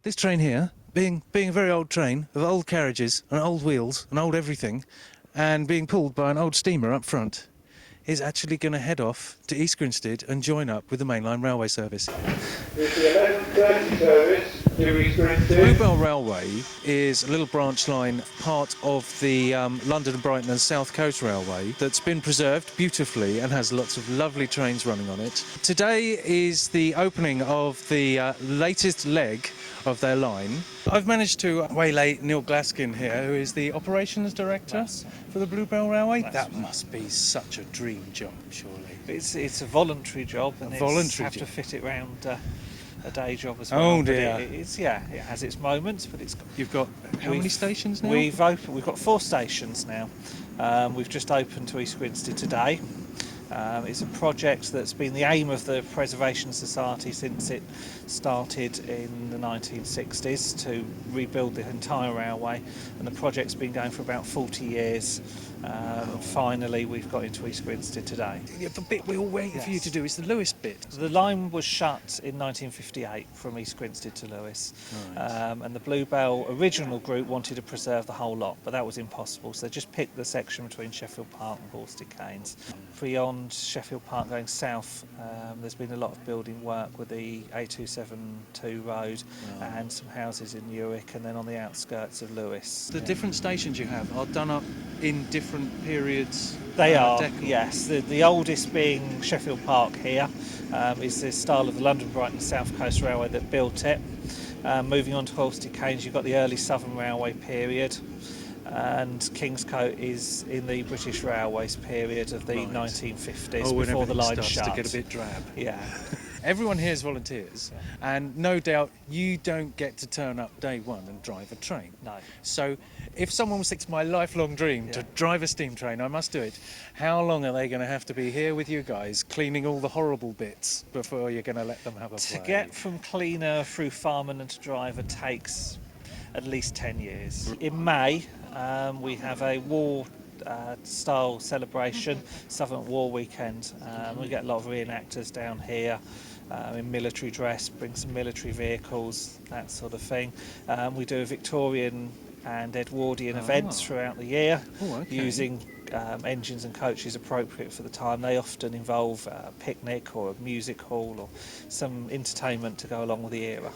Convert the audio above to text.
This train here, being a very old train of old carriages and old wheels and old everything, and being pulled by an old steamer up front, is actually going to head off to East Grinstead and join up with the mainline railway service. It's the 11:30 service to East Grinstead. Bluebell Railway is a little branch line, part of the London and Brighton and South Coast Railway that's been preserved beautifully and has lots of lovely trains running on it. Today is the opening of the latest leg of their line. I've managed to waylay Neil Glaskin here, who is the operations director for the Bluebell Railway. That must be such a dream job, surely. It's a voluntary job, and to fit it round a day job as well. Oh dear. It has its moments, but You've got how many stations now? We've got 4 stations now. We've just opened to East Grinstead today. It's a project that's been the aim of the Preservation Society since it started in the 1960s to rebuild the entire railway, and the project's been going for about 40 years. Finally, we've got into East Grinstead today. Yeah, the bit we're all waiting for you to do is the Lewis bit. The line was shut in 1958 from East Grinstead to Lewis, and the Bluebell original group wanted to preserve the whole lot, but that was impossible, so they just picked the section between Sheffiled Park and Borsted Keynes. Beyond Sheffiled Park going south, there's been a lot of building work with the A272 road and some houses in Newark, and then on the outskirts of Lewis. The different stations you have are done up in different periods. They are, decor. yes. The oldest being Sheffiled Park here, is the style of the London, Brighton South Coast Railway that built it. Moving on to Borsted Keynes, you've got the early Southern Railway period, and Kingscote is in the British Railways period of the 1950s, before the line starts shut. to get a bit drab. Yeah. Everyone here is volunteers, and no doubt you don't get to turn up day one and drive a train. No. So if someone was it's my lifelong dream to drive a steam train, I must do it. How long are they going to have to be here with you guys, cleaning all the horrible bits before you're going to let them have a play? To get from cleaner through fireman and to driver takes at least 10 years. In May, we have a war style celebration, Southern War Weekend. We get a lot of reenactors down here in military dress, bring some military vehicles, that sort of thing. We do Victorian and Edwardian events throughout the year, using engines and coaches appropriate for the time. They often involve a picnic or a music hall or some entertainment to go along with the era.